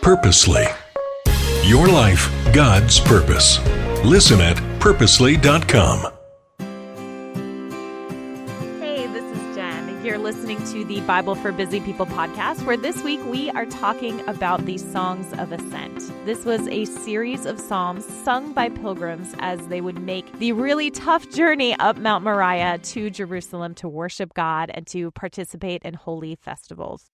Purposely. Your life, God's purpose. Listen at purposely.com. Hey, this is Jen. You're listening to the Bible for Busy People podcast, where this week we are talking about the Songs of Ascent. This was a series of psalms sung by pilgrims as they would make the really tough journey up Mount Moriah to Jerusalem to worship God and to participate in holy festivals.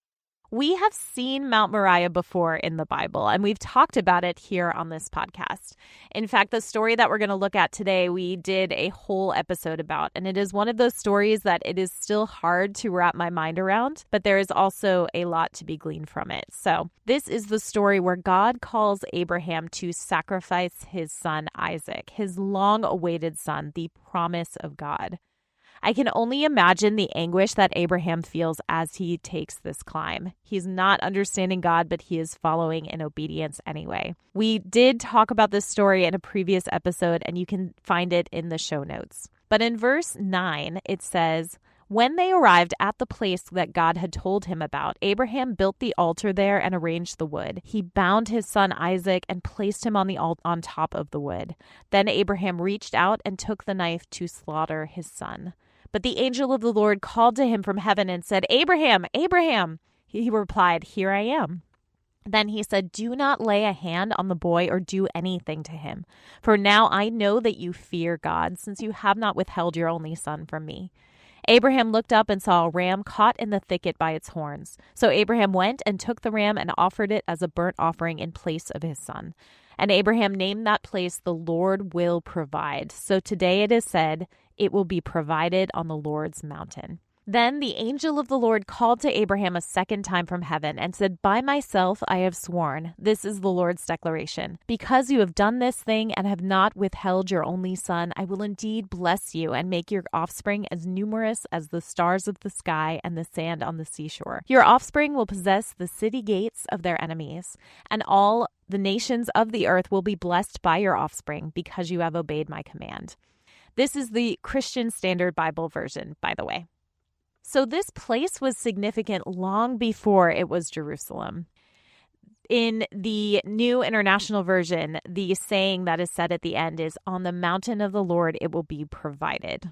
We have seen Mount Moriah before in the Bible, and we've talked about it here on this podcast. In fact, the story that we're going to look at today, we did a whole episode about, and it is one of those stories that it is still hard to wrap my mind around, but there is also a lot to be gleaned from it. So this is the story where God calls Abraham to sacrifice his son Isaac, his long-awaited son, the promise of God. I can only imagine the anguish that Abraham feels as he takes this climb. He's not understanding God, but he is following in obedience anyway. We did talk about this story in a previous episode, and you can find it in the show notes. But in verse 9, it says, "When they arrived at the place that God had told him about, Abraham built the altar there and arranged the wood. He bound his son Isaac and placed him on top of the wood. Then Abraham reached out and took the knife to slaughter his son. But the angel of the Lord called to him from heaven and said, 'Abraham, Abraham!' He replied, 'Here I am.' Then he said, 'Do not lay a hand on the boy or do anything to him. For now I know that you fear God, since you have not withheld your only son from me.' Abraham looked up and saw a ram caught in the thicket by its horns. So Abraham went and took the ram and offered it as a burnt offering in place of his son. And Abraham named that place, 'The Lord will provide.' So today it is said, 'It will be provided on the Lord's mountain.' Then the angel of the Lord called to Abraham a second time from heaven and said, 'By myself I have sworn, this is the Lord's declaration. Because you have done this thing and have not withheld your only son, I will indeed bless you and make your offspring as numerous as the stars of the sky and the sand on the seashore. Your offspring will possess the city gates of their enemies, and all the nations of the earth will be blessed by your offspring because you have obeyed my command.'" This is the Christian Standard Bible version, by the way. So this place was significant long before it was Jerusalem. In the New International Version, the saying that is said at the end is, "On the mountain of the Lord it will be provided."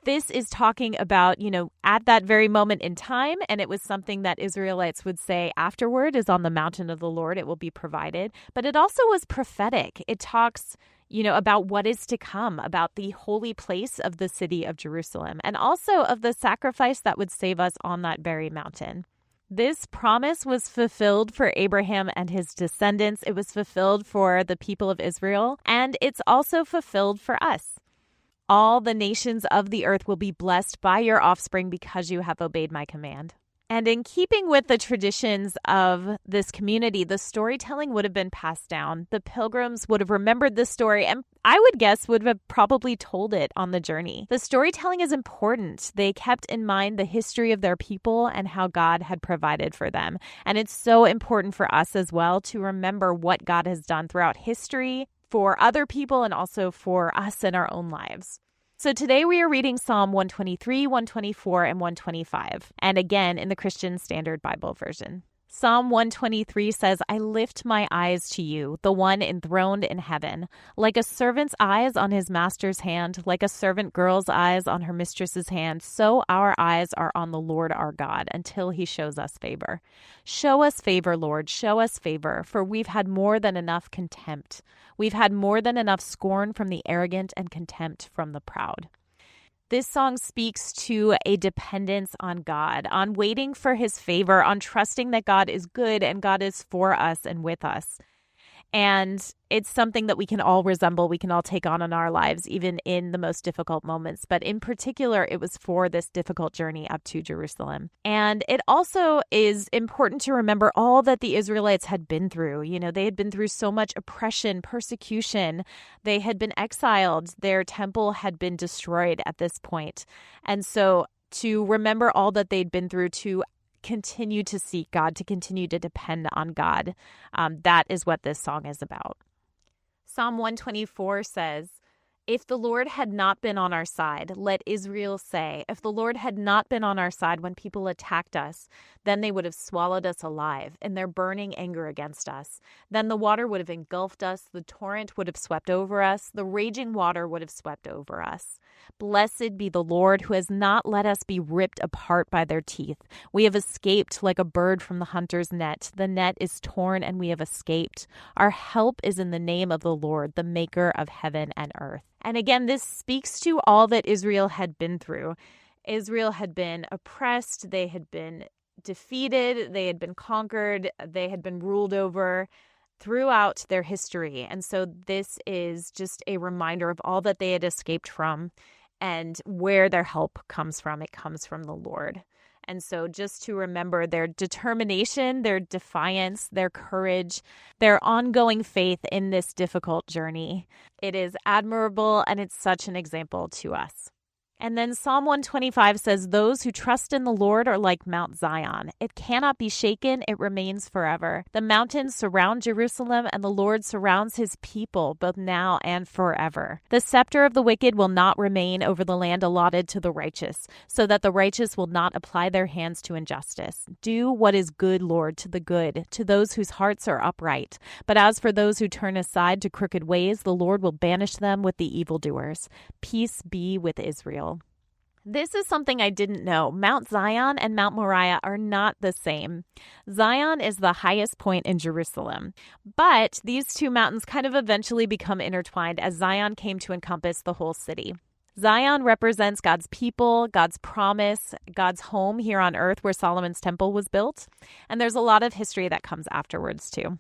This is talking about, at that very moment in time, and it was something that Israelites would say afterward, is on the mountain of the Lord it will be provided. But it also was prophetic. It talks about what is to come, about the holy place of the city of Jerusalem, and also of the sacrifice that would save us on that very mountain. This promise was fulfilled for Abraham and his descendants. It was fulfilled for the people of Israel, and it's also fulfilled for us. All the nations of the earth will be blessed by your offspring because you have obeyed my command. And in keeping with the traditions of this community, the storytelling would have been passed down. The pilgrims would have remembered this story, and I would guess would have probably told it on the journey. The storytelling is important. They kept in mind the history of their people and how God had provided for them. And it's so important for us as well to remember what God has done throughout history for other people and also for us in our own lives. So today we are reading Psalm 123, 124, and 125, and again in the Christian Standard Bible version. Psalm 123 says, "I lift my eyes to you, the one enthroned in heaven. Like a servant's eyes on his master's hand, like a servant girl's eyes on her mistress's hand, so our eyes are on the Lord our God until he shows us favor. Show us favor, Lord, show us favor, for we've had more than enough contempt. We've had more than enough scorn from the arrogant and contempt from the proud." This song speaks to a dependence on God, on waiting for his favor, on trusting that God is good and God is for us and with us. And it's something that we can all resemble, we can all take on in our lives, even in the most difficult moments. But in particular, it was for this difficult journey up to Jerusalem. And it also is important to remember all that the Israelites had been through. They had been through so much oppression, persecution. They had been exiled. Their temple had been destroyed at this point. And so to remember all that they'd been through, to continue to seek God, to continue to depend on God. That is what this song is about. Psalm 124 says, If the Lord had not been on our side, let Israel say, if the Lord had not been on our side when people attacked us, then they would have swallowed us alive in their burning anger against us. Then the water would have engulfed us, the torrent would have swept over us, the raging water would have swept over us. Blessed be the Lord who has not let us be ripped apart by their teeth. We have escaped like a bird from the hunter's net. The net is torn and we have escaped. Our help is in the name of the Lord, the maker of heaven and earth. And again, this speaks to all that Israel had been through. Israel had been oppressed, they had been defeated, they had been conquered, they had been ruled over throughout their history. And so this is just a reminder of all that they had escaped from and where their help comes from. It comes from the Lord. And so just to remember their determination, their defiance, their courage, their ongoing faith in this difficult journey. It is admirable and it's such an example to us. And then Psalm 125 says, those who trust in the Lord are like Mount Zion. It cannot be shaken. It remains forever. The mountains surround Jerusalem, and the Lord surrounds his people, both now and forever. The scepter of the wicked will not remain over the land allotted to the righteous, so that the righteous will not apply their hands to injustice. Do what is good, Lord, to the good, to those whose hearts are upright. But as for those who turn aside to crooked ways, the Lord will banish them with the evildoers. Peace be with Israel. This is something I didn't know. Mount Zion and Mount Moriah are not the same. Zion is the highest point in Jerusalem, but these two mountains kind of eventually become intertwined as Zion came to encompass the whole city. Zion represents God's people, God's promise, God's home here on earth where Solomon's temple was built, and there's a lot of history that comes afterwards too.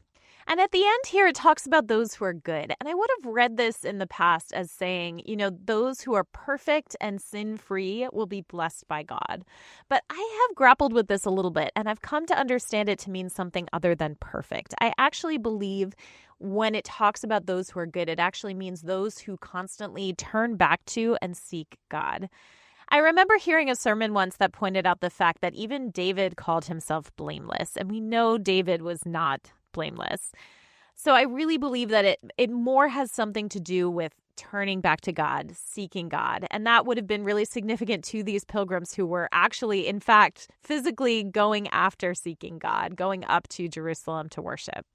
And at the end here, it talks about those who are good. And I would have read this in the past as saying, those who are perfect and sin-free will be blessed by God. But I have grappled with this a little bit, and I've come to understand it to mean something other than perfect. I actually believe when it talks about those who are good, it actually means those who constantly turn back to and seek God. I remember hearing a sermon once that pointed out the fact that even David called himself blameless, and we know David was not blameless. So I really believe that it more has something to do with turning back to God, seeking God. And that would have been really significant to these pilgrims who were actually, in fact, physically going after seeking God, going up to Jerusalem to worship.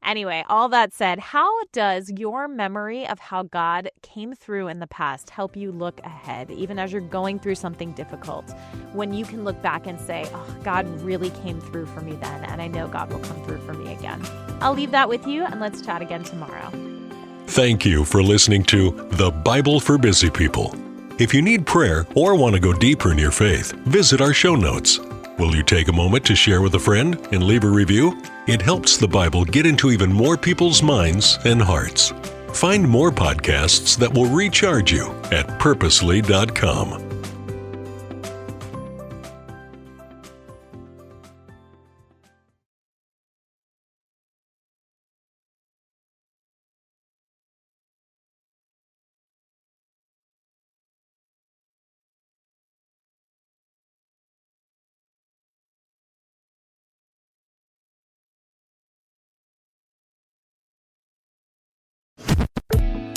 Anyway, all that said, how does your memory of how God came through in the past help you look ahead, even as you're going through something difficult, when you can look back and say, oh, God really came through for me then, and I know God will come through for me again? I'll leave that with you, and let's chat again tomorrow. Thank you for listening to The Bible for Busy People. If you need prayer or want to go deeper in your faith, visit our show notes. Will you take a moment to share with a friend and leave a review? It helps the Bible get into even more people's minds and hearts. Find more podcasts that will recharge you at purposely.com.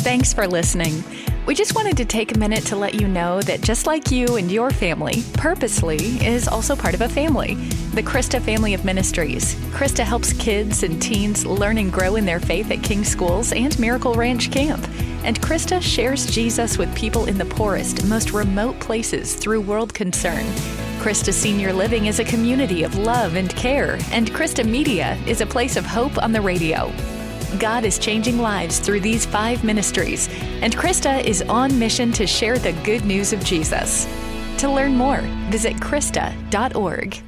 Thanks for listening. We just wanted to take a minute to let you know that just like you and your family, Purposely is also part of a family, the Krista family of ministries. Krista helps kids and teens learn and grow in their faith at King Schools and Miracle Ranch Camp. And Krista shares Jesus with people in the poorest, most remote places through World Concern. Krista Senior Living is a community of love and care, and Krista Media is a place of hope on the radio. God is changing lives through these 5 ministries, and Krista is on mission to share the good news of Jesus. To learn more, visit Krista.org.